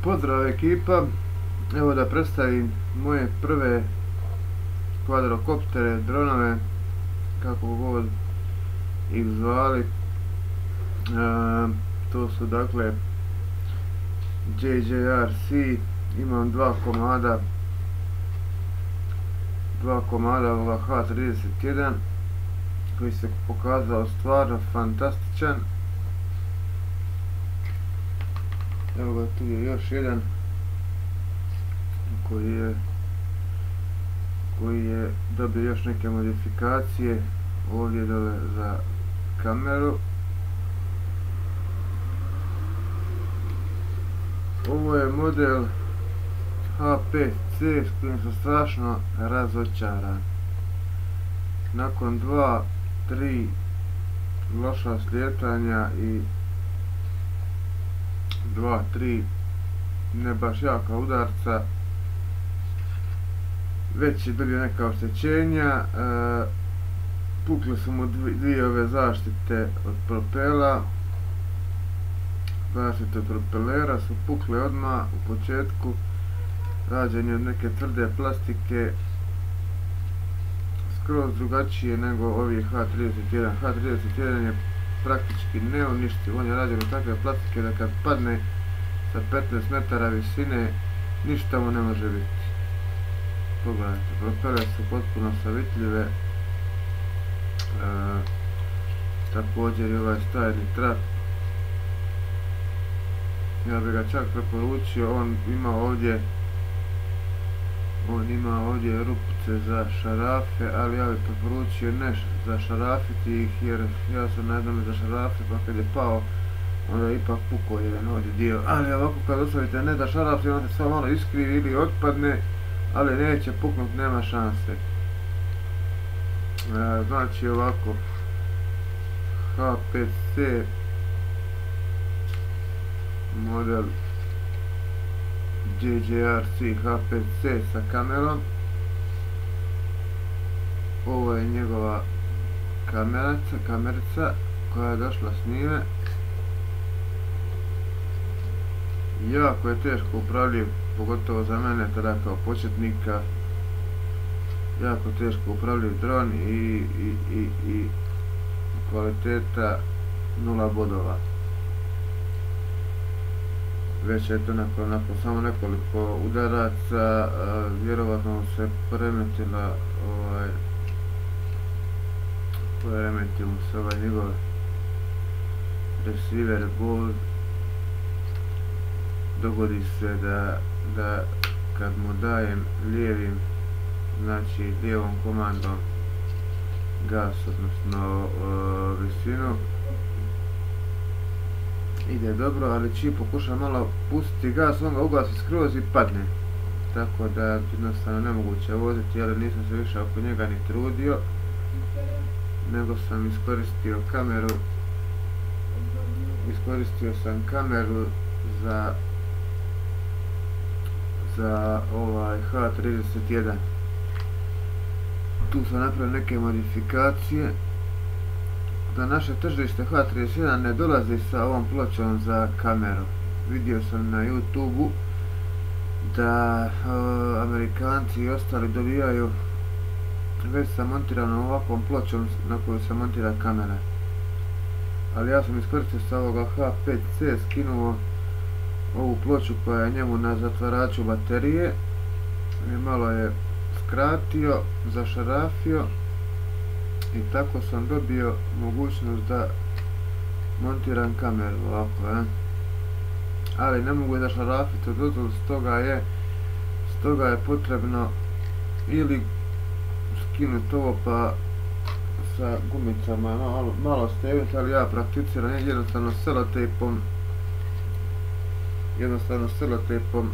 Pozdrav ekipa, evo da predstavim moje prve kvadrokoptere, dronove, kako god ih zvali. To su dakle JJRC, imam dva komada ovoga H31 koji se pokazao stvarno fantastičan. Evo ga, tu je još jedan koji je dobio još neke modifikacije ovdje dole za kameru. Ovo je model H5C s kojim sam strašno razočaran. Nakon 2-3 loša slijetanja i 2-3 ne baš jaka udarca, već je bilo neka oštećenja, pukle su mu dvije ove zaštite od propela. Zaštite od propelera su pukle odmah u početku, rađen je od neke tvrde plastike, skroz drugačije nego ovi H31. H31 je praktički neuništiv, on je rađen od takve plastike da kad padne sa 15 metara visine ništa mu ne može biti. Pogledajte, propele su potpuno savitljive, također je ovaj stajni trap. Ja bih ga čak preporučio, on ima ovdje rupice za šarafe, ali ja bih preporučio ne zašarafiti ih, jer ja sam na jednom zašarafio, pa kad je pao onda je ipak pukao jedan ovdje dio. Ali ovako kad ostavite ne da šarafi, onda se sve malo iskrivi ili otpadne, ali neće puknut, nema šanse. Znači ovako, H5C model JJRC H5C sa kamerom. Ovo je njegova kamerica koja je došla s njime. Jako je teško upravljiv, pogotovo za mene tada kao početnika. Jako teško upravljiv dron i kvaliteta 0 bodova. Već je to nakon samo nekoliko udaraca vjerovatno se poremetio mu se ovaj njegov receiver board. Dogodi se da kad mu dajem lijevom komandom gas, odnosno visinu, ide dobro, ali čim pokušam malo pustiti gas, on ga ugasi skroz i padne. Tako da jednostavno nemoguće voziti, ali nisam se više oko njega ni trudio, nego sam iskoristio kameru za ovaj H31. Tu sam napravio neke modifikacije da naše tržište H31 ne dolazi sa ovom pločom za kameru. Vidio sam na YouTube-u da Amerikanci i ostali dobijaju već sa montiranom ovakvom pločom na koju se montira kamera. Ali ja sam iskoristio sa ovoga H5C, skinuo ovu ploču koja je njemu na zatvaraču baterije i malo je skratio, zašarafio i tako sam dobio mogućnost da montiram kameru ovako, ali ne mogu da šarafiti od ozdo, stoga je potrebno ili skinuti ovo pa sa gumicama malo steviti, ali ja prakticiram jednostavno selotejpom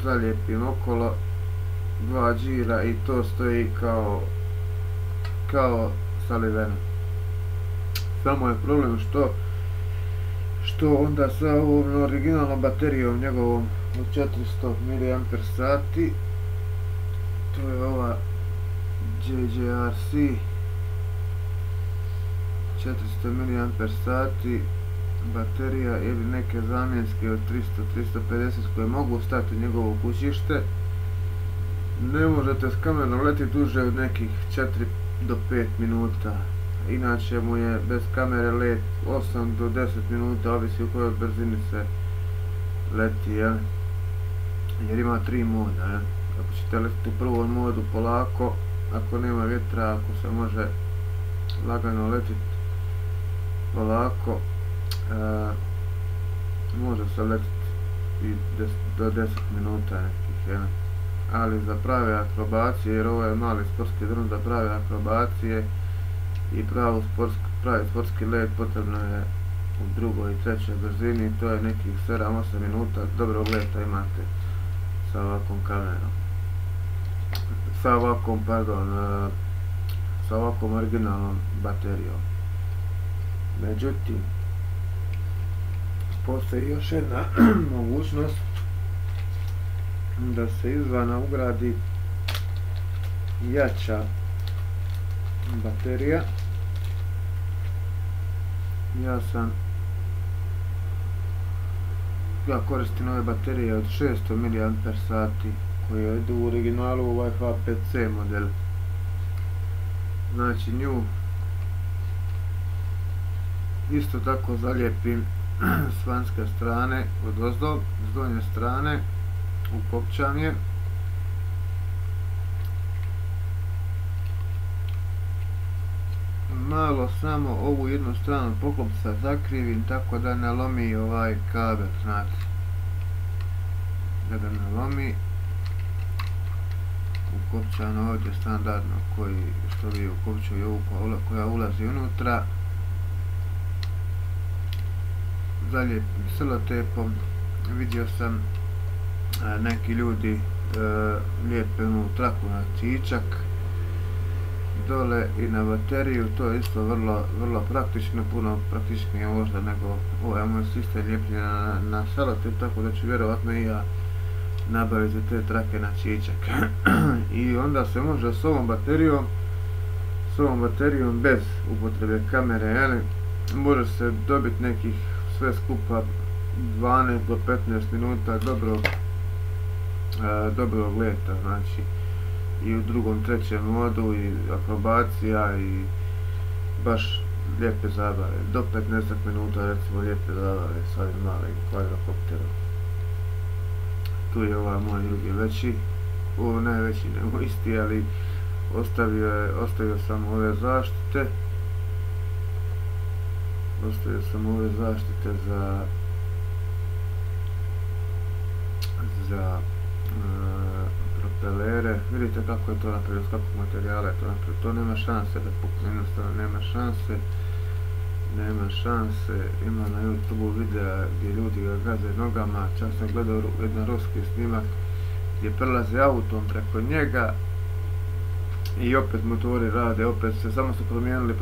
zalijepim okolo 2 džira i to stoji kao saliveno. Samo je problem što onda sa ovom originalnom baterijom njegovom od 400 mAh, to je ova JJRC 400 mAh, baterija ili neke zamjenske od 300-350 koje mogu stati u njegovo kućište. Ne možete s kamerom letiti duže od nekih 4 do 5 minuta. Inače mu je bez kamere let 8 do 10 minuta, ovisi u kojoj brzini se leti, jer ima 3 moda. Ako ćete letiti u prvom modu polako, ako nema vjetra, ako se može lagano letiti polako, može se letiti i do 10 minuta nekih, ali za prave akrobacije, jer ovo je mali sportski dron, za prave akrobacije i pravi sportski let potrebno je u drugoj i trećoj brzini, to je nekih 7-8 minuta dobrog leta imate sa ovakvom kamerom, sa ovakvom originalnom baterijom. Međutim, postoji još jedna mogućnost da se izvana ugradi jača baterija. Ja koristim ove baterije od 600 mAh koje idu u originalu u HPC model. Znači nju isto tako zalijepim s vanjske strane odozdo, s donje strane ukopčam je. Malo samo ovu jednu stranu poklopca zakrivim tako da ne lomi ovaj kabel, znate, da ga ne lomi. Ukopčano ovdje standardno što vi ukopčuju ovu koja ulazi unutra. Zalijepim selotepom. Vidio sam neki ljudi lijepe onu traku na čičak dole i na bateriju, to je isto vrlo praktično, puno praktičnije možda nego ovaj moj sistem lijepljenja na selotep, tako da ću vjerovatno i ja nabaviti te trake na čičak. I onda se može s ovom baterijom bez upotrebe kamere, može se dobiti nekih sve skupa 12 do 15 minuta dobrog leta, znači i u drugom, trećem modu i akrobacija i baš lijepe zabave, do 15 minuta recimo lijepe zabave s ovim malim kvadrokopterom. Tu je ovaj moj drugi veći, ovo najveći nego isti, ali ostavio sam ove zaštite. Ostavio sam ove zaštite za propelere. Vidite kako je to napravljeno, s kakvog materijala je to napravljeno. To nema šanse da pukne, jednostavno nema šanse. Ima na YouTube videa gdje ljudi ga gaze nogama. Čak sam gledao jedan ruski snimak gdje prelaze autom preko njega i opet motori rade, samo su promijenili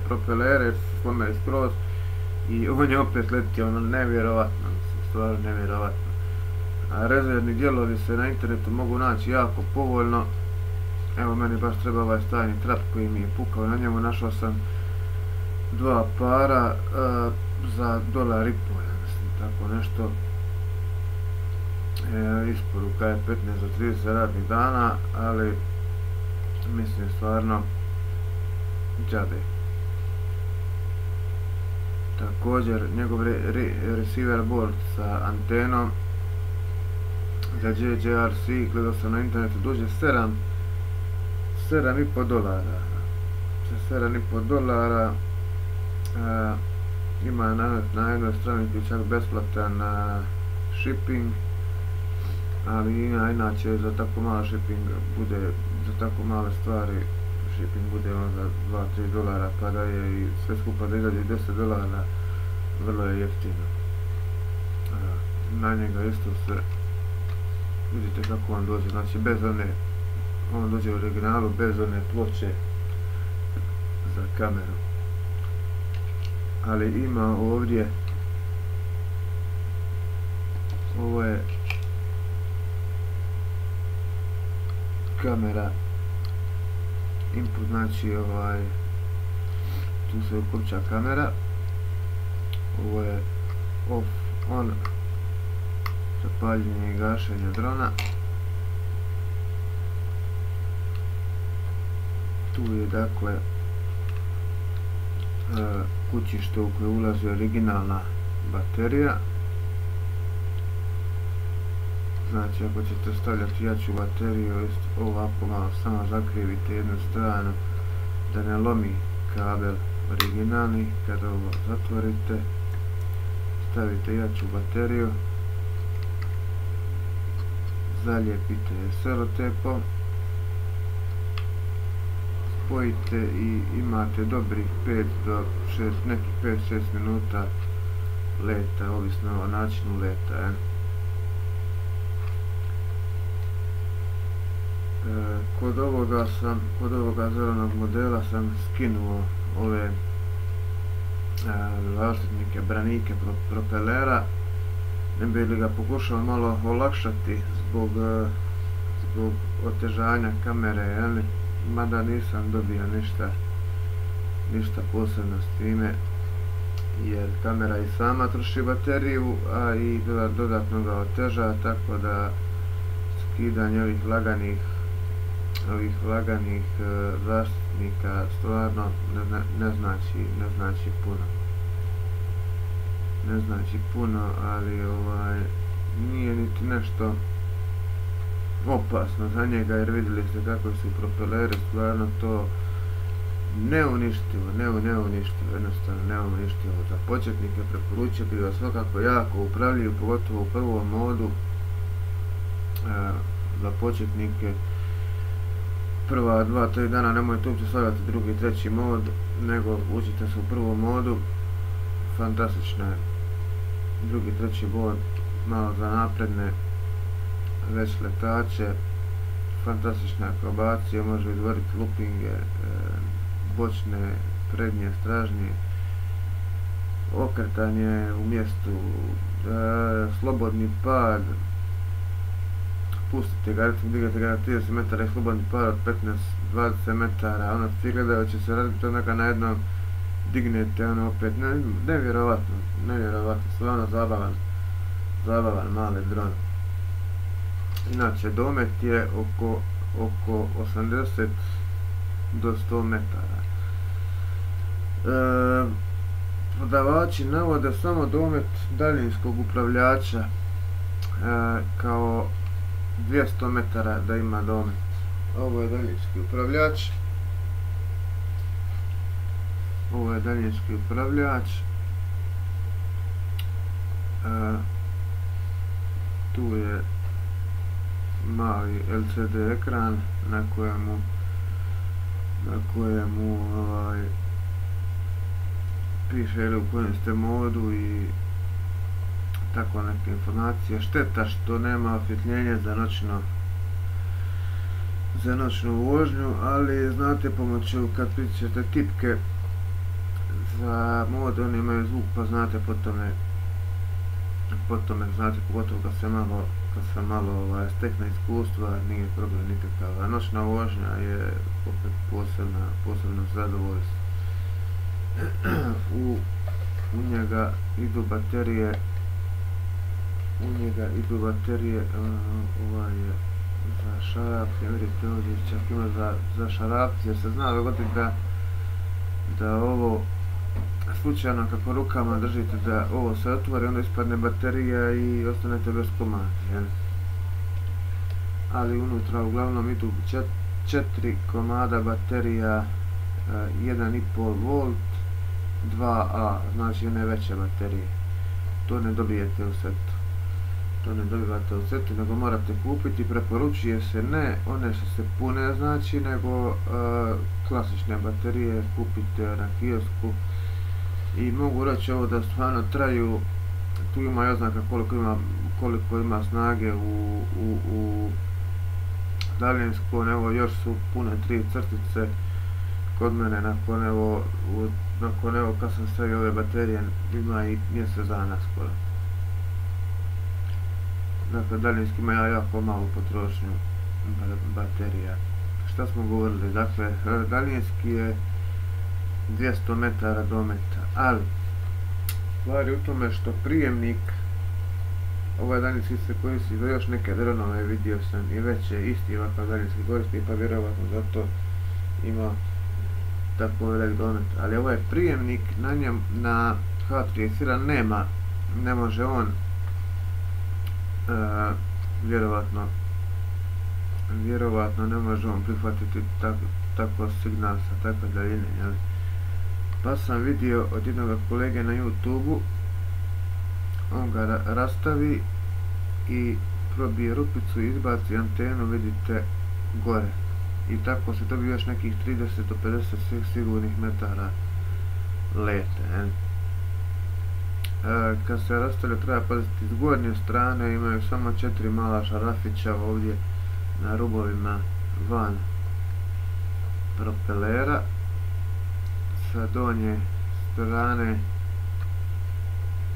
propelere, slomili skroz i on je opet letio, nevjerovatno, stvarno nevjerovatno. A rezervni dijelovi se na internetu mogu naći jako povoljno. Evo, meni baš treba ovaj stajni trap koji mi je pukao, na njemu našao sam 2 para za $1.50, ja mislim, tako nešto. Isporuka je 15 do 30 radnih dana, ali mislim stvarno džabe. Također njegov receiver board sa antenom za JJRC, gledao sam na internetu, dođe $7,5. Za $7,5 ima na jednoj stranici čak besplatan shipping, ali inače za tako mala shipping bude, za tako male stvari shipping bude on za $2-3, pa da je i sve skupa da izađe $10, vrlo je jeftino. Na njega isto se vidite kako on dođe, znači bez on dođe u originalu bez one ploče za kameru, ali ima ovdje, ovo je kamera input, znači tu se ukopča kamera Ovo je off, on, zapaljenje i gašenje drona. Tu je dakle kućište u koje ulazi originalna baterija. Znači ako ćete stavljati jaču bateriju, ovako malo samo zakrivite jednu stranu da ne lomi kabel originalni. Kada ovo zatvorite, stavite jaču bateriju, zalijepite je selotepom, spojite i imate dobrih 5 do 6, nekih 5-6 minuta leta, ovisno o načinu leta. Kod ovoga zelenog modela sam skinuo ove zaštitnike, branike propelera, ne bi li ga pokušao malo olakšati zbog otežanja kamere, mada nisam dobio ništa posebno s time, jer kamera i sama troši bateriju, a i dodatno ga oteža, tako da skidanje ovih laganih zaštitnika stvarno ne znači puno. Ne znači puno, ali nije niti nešto opasno za njega, jer vidjeli ste kako su propeleri stvarno to neuništivo, jednostavno neuništivo. Za početnike preporučio bih ga svakako jako upravljiv, pogotovo u prvom modu. Za početnike prva 2-3 dana nemojte uopće stavljati drugi i treći mod, nego učite se u prvom modu. Fantastično je drugi i treći mod, malo za napredne već letače, fantastične akrobacije, može izvoriti lupinge, bočne, prednje, stražnje, okretanje u mjestu, slobodni pad, pustite ga, dignete ga na 30 metara i slobodni pad od 15-20 metara, ono svi gledaju će se raditi, onda ga na jednom dignete, ono opet, nevjerovatno, stvarno zabavan mali dron. Inače, domet je oko 80 do 100 metara. Prodavači navode samo domet daljinskog upravljača kao 200 metara da ima domet. Ovo je daljinski upravljač. Tu je mali LCD ekran na kojemu piše u kojem ste modu i tako neke informacije. Šteta što nema osvjetljenja za noćnu vožnju, ali znate, pomoću kad pritisnete tipke za mod, oni imaju zvuk, pa znate po tome znate, pogotovo kad se malo stekne iskustva, nije problem nikakav. A noćna vožnja je opet posebno zadovoljstvo. U njega idu baterije, ovaj je za šarapke, vidite ovdje čak ima za šarapke, jer se zna dogoditi da ovo slučajno kako rukama držite da ovo se otvori, onda ispadne baterija i ostanete bez komada, ali unutra uglavnom idu 4 komada baterija, 1,5 volt, 2A, znači one veće baterije. To ne dobijete u setu. Nego morate kupiti. Preporučuje se ne one što se pune, znači, nego klasične baterije kupite na kiosku. I mogu reći ovo da stvarno traju, tu ima i oznaka koliko ima snage u daljinskom, evo još su pune 3 crtice kod mene, nakon evo kad sam stavio ove baterije ima i mjesec dana skoro. Dakle, daljinski ima jako malu potrošnju baterija. Šta smo govorili? Dakle, daljinski je 200 metara dometa, ali Stvar je u tome što prijemnik ovaj daljinski se koristi za još neke dronove, vidio sam i veće isti ovakav daljinski koristi, pa vjerovatno zato ima tako velik domet, ali ovaj prijemnik na njem, na H31 ne može on vjerovatno ne može on prihvatiti tako signal sa takve daljine, jel? Pa sam vidio od jednog kolege na YouTube-u, on ga rastavi i probije rupicu i izbaci antenu, vidite, gore. I tako se dobije još nekih 30 do 50 sigurnih metara lete. Kad se rastavlja treba paziti s gornje strane, imaju samo 4 mala šarafića ovdje na rubovima van propelera. Sa donje strane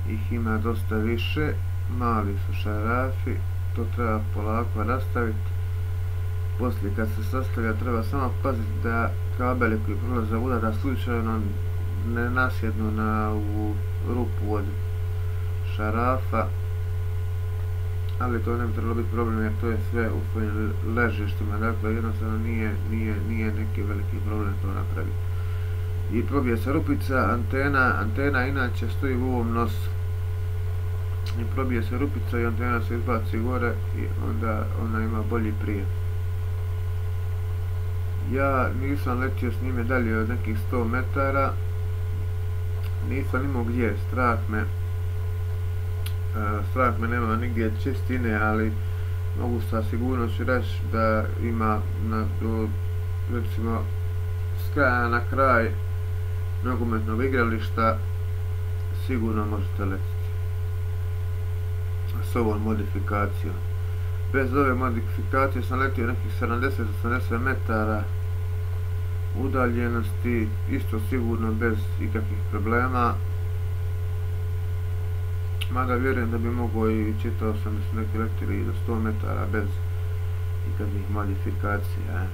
ih ima dosta više, mali su šarafi, to treba polako rastaviti. Poslije kad se sastavlja treba samo paziti da kabeli koji prolaze udara slučajno ne nasjednu na ovu rupu od šarafa, ali to ne bi trebalo biti problem jer to je sve u svojim ležištima, dakle jednostavno nije neki veliki problem to napraviti. I probije se rupica, antena inače stoji u ovom nosu. I probije se rupica i antena se izbaci gore i onda ona ima bolji prijem. Ja nisam letio s njime dalje od nekih 100 metara, nisam imao gdje, strah me nema nigdje čistine, ali mogu sa sigurnošću reći da ima recimo s kraja na kraj nogometnog igrališta sigurno možete letiti s ovom modifikacijom. Bez ove modifikacije sam letio nekih 70-80 metara udaljenosti, isto sigurno bez ikakvih problema, mada vjerujem da bi mogao i čitao sam da su neki letili do 100 metara bez ikakvih modifikacija.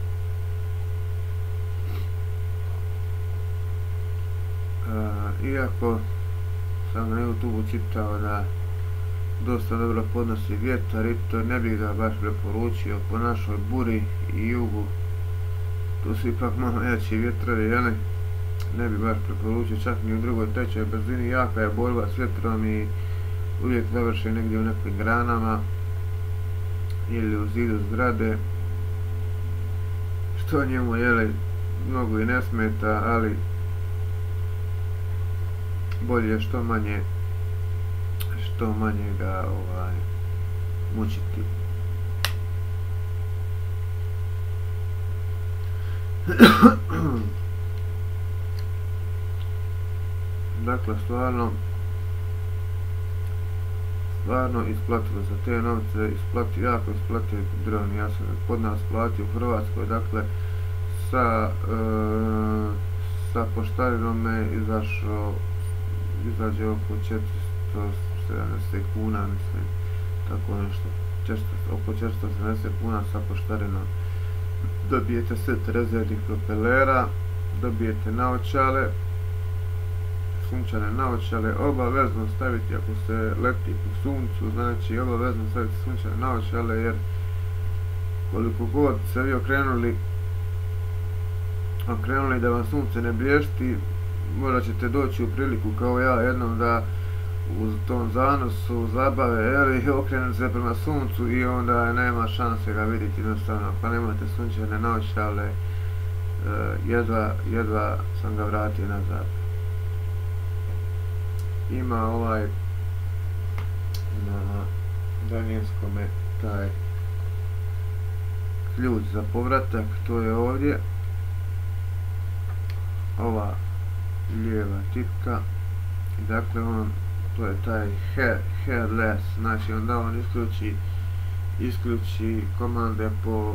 Iako sam na YouTube čitao da dosta dobro podnosi vjetar i to ne bih ga baš preporučio po našoj buri i jugu, tu su ipak malo jači vjetrovi, jel? Ne bi baš preporučio čak ni u drugoj, trećoj brzini, jaka je borba s vjetrom i uvijek završi negdje u nekim granama ili u zidu zgrade, što njemu mnogo i ne smeta, ali bolje što manje ga mučiti. Dakle, stvarno isplatilo za te novce, jako isplatio dron. Ja sam kod nas platio u Hrvatskoj, dakle sa poštarinom me izađe oko 470 kuna, mislim, tako nešto, oko 470 kuna sa poštarinom. Dobijete set rezervnih propelera, dobijete naočale, sunčane naočale, obavezno staviti ako se leti po suncu, znači obavezno staviti sunčane naočale, jer koliko god se vi okrenuli da vam sunce ne blješti, morat ćete doći u priliku kao ja jednom da u tom zanosu zabave okrenete se prema suncu i onda nema šanse ga vidjeti, jednostavno ako nemate sunčane naočale jedva sam ga vratio nazad. Ima na daljinskome taj ključ za povratak, to je ovdje ova lijeva tipka, dakle to je taj headless, znači onda on isključi komande po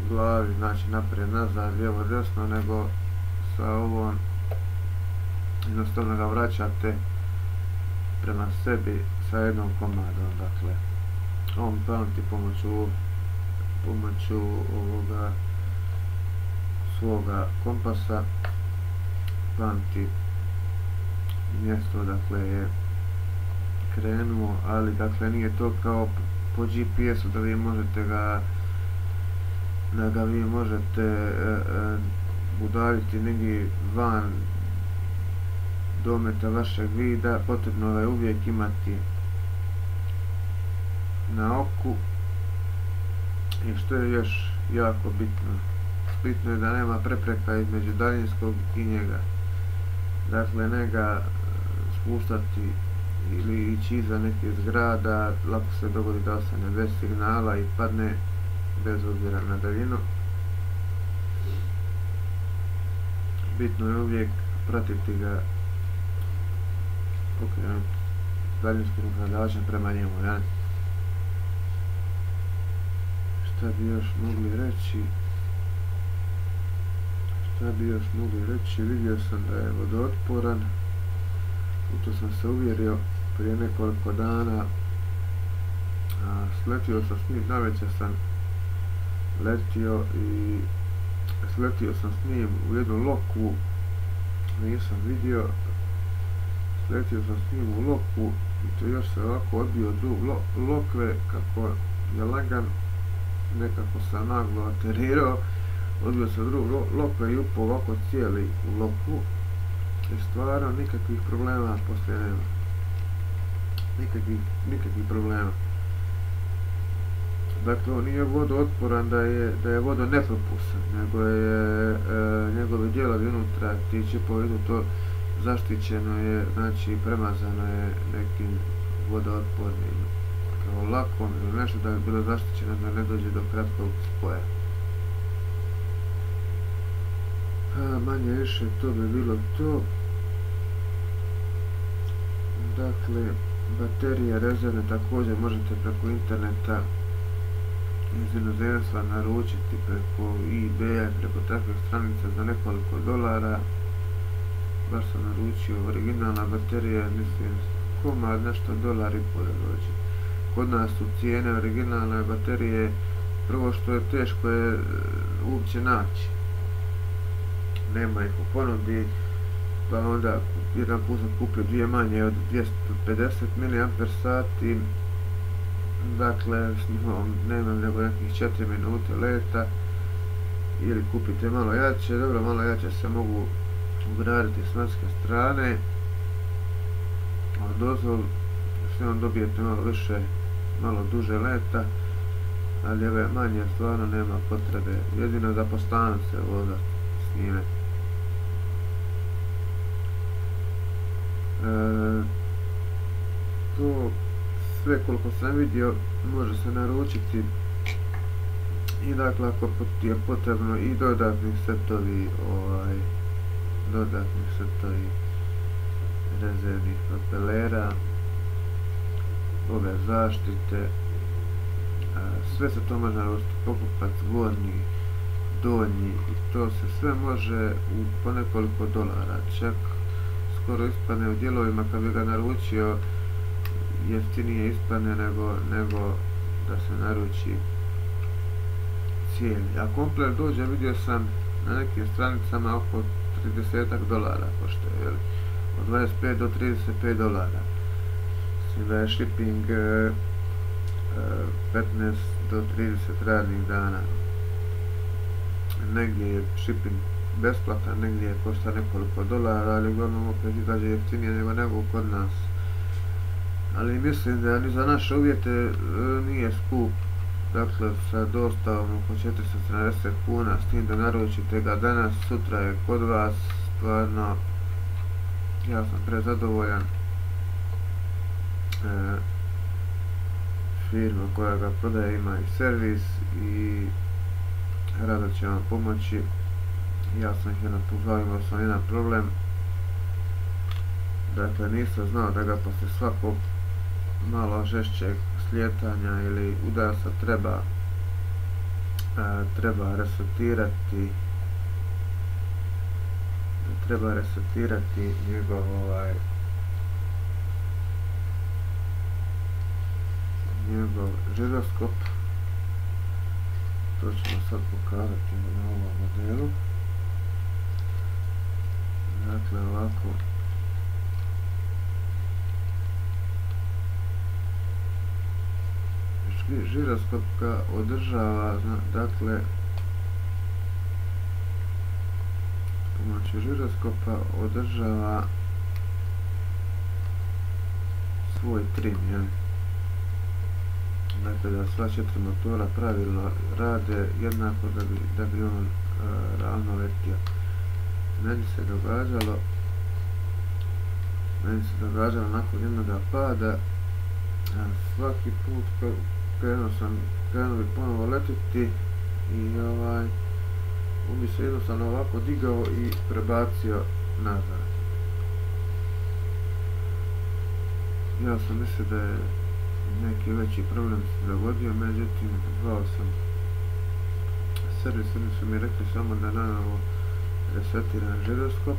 glavi, znači naprijed, nazad, lijevo, desno, nego sa ovom jednostavno ga vraćate prema sebi sa jednom komandom. Dakle, on pamti pomoću ovoga svoga kompasa, pamti mjesto odakle je krenuo, ali dakle nije to kao po GPS-u da vi možete udaljiti negdje van dometa vašeg vida. Potrebno je uvijek imati na oku. I što je još jako bitno je da nema prepreka između daljinskog i njega. Dakle, ne ga spuštati ili ići iza neke zgrada, lako se dogodi da ostane bez signala i padne bez obzira na daljinu. Bitno je uvijek pratiti ga okrenut daljinskim upravljačem prema njemu. Šta bi još mogli reći? Vidio sam da je vodootporan. U to sam se uvjerio prije nekoliko dana. Sletio sam s njim, navečer sam sletio sam s njim u jednu lokvu, nisam vidio, sletio sam s njim u lokvu i to još se ovako odbio od lokve, kako je lagan, nekako sam naglo aterirao, odbio se od drugog lokve i upao ovako cijeli u lokvu i stvarno nikakvih problema poslije nema. Nikakvih problema. Dakle, on nije vodootporan da je vodonepropusan, nego je njegovi dijelovi unutra, ti čipovi idu, to zaštićeno je, znači premazano je nekim vodootpornim kao lakom ili nešto da bi bilo zaštićeno da ne dođe do kratkog spoja. Manje više to bi bilo to. Dakle, baterije rezervne također možete preko interneta iz inozemstva naručiti preko eBay-a, preko takvih stranica za nekoliko dolara. Baš sam naručio originalna baterija, mislim komad nešto $1,5 da dođe. Kod nas su cijene originalne baterije, prvo što je teško je uopće naći. Nema ih u ponudi, pa onda jedan put sam kupio dvije manje od 250 mAh, dakle s njom nemam nego nekih 4 minute leta, ili kupite malo jače. Dobro, malo jače se mogu ugraditi s vanjske strane, dozvol s njom dobijete malo duže leta, ali ove manje stvarno nema potrebe, jedino za po stanu se voda s njime. To sve koliko sam vidio može se naručiti i dakle ako je potrebno i dodatni setovi rezervnih propelera, ove zaštite, sve se to može naručiti, pokupac gornji, donji, i to se sve može po nekoliko dolara, čak skoro ispadne u dijelovima kad bi ga naručio, jeftinije ispadne nego da se naruči cijeli. A komplet dođe, vidio sam na nekim stranicama oko $30 koštaju, od 25 do $35. Mislim da je shipping 15 do 30 radnih dana. Negdje je shipping besplatan, negdje košta nekoliko dolara, ali uglavnom opet izađe jeftinije nego kod nas. Ali mislim da ni za naše uvjete nije skup, dakle sa dostavom oko 470 kuna, s tim da naručite ga danas, sutra je kod vas. Stvarno, ja sam prezadovoljan. Firma koja ga prodaje ima i servis i rado će vam pomoći. Ja sam ih imao sam jedan problem, dakle nisam znao da ga poslije svakog malo žešćeg slijetanja ili udasa treba resetirati njegov žiroskop. To ćemo sad pokazati na ovom modelu. Dakle ovako žiroskopka održava, dakle pomoću žiroskopa održava svoj trim, jel? Dakle, da sva 4 motora pravilno rade jednako da bi on ravno letio. Meni se događalo nakon jednoga pada, svaki put krenuo bi ponovo letiti i on bi se jednostavno ovako digao i prebacio nazad. Ja sam mislio da je neki veći problem se dogodio, međutim zvao sam servis, oni su mi rekli samo da nanovo resetiram žiroskop,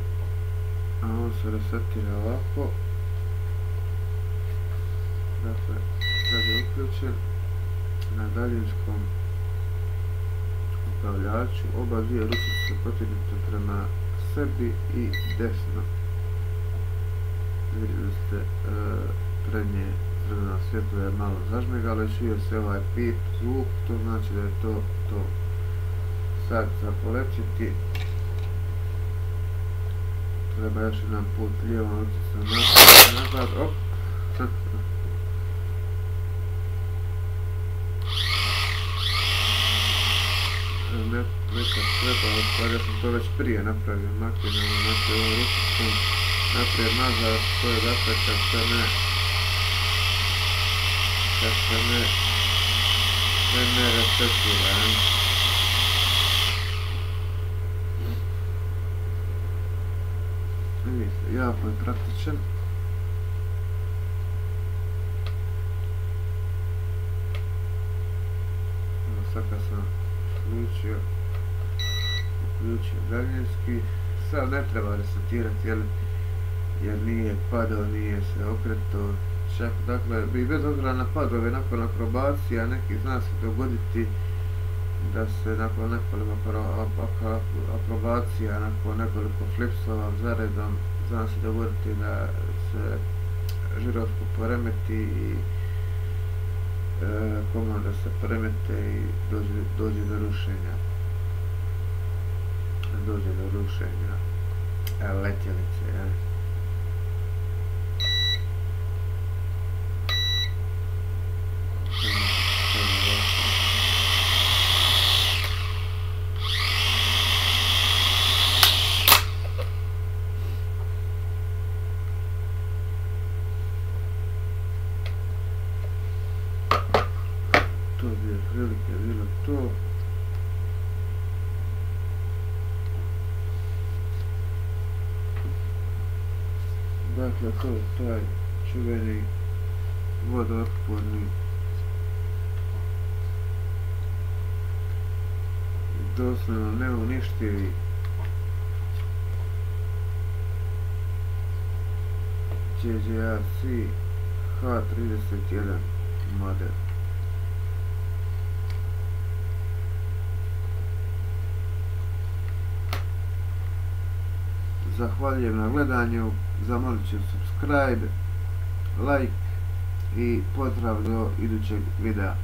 a on se resetira ovako. Dakle, sad je uključen na daljinskom upravljaču, oba dvije ruke su se potegnute prema sebi i desno. Vidjeli ste, prednje crveno svjetlo je malo zažmigalo i čuje se ovaj pip zvuk, to znači da je to. Sad za polepšiti treba još jedan put lijevom utisnom nazad, op. Nekad treba, ja sam to već prije napravio, makinalno, znači ovom ručicom naprijed nazad, to je dakle kad se ne resetira. Vidite, jako je praktičan. Sad kad sam uključio daljinski, sad ne treba resetirati, jer nije padao, nije se okretao. Čak, dakle, bez obzira na padove nakon akrobacija, neki zna se dogoditi da se nakon nekoliko akrobacija, nakon nekoliko flipsova zaredom, zna se dogoditi da se žiroskop poremeti i komanda se poremete i dođe do rušenja. Letjelice, jel? To bi otprilike bilo to. Dakle, to je taj čuveni vodootporni, doslovno neuništivi JJRC H31 model. Zahvaljujem na gledanju, zamolit ću subscribe, like i pozdrav do idućeg videa.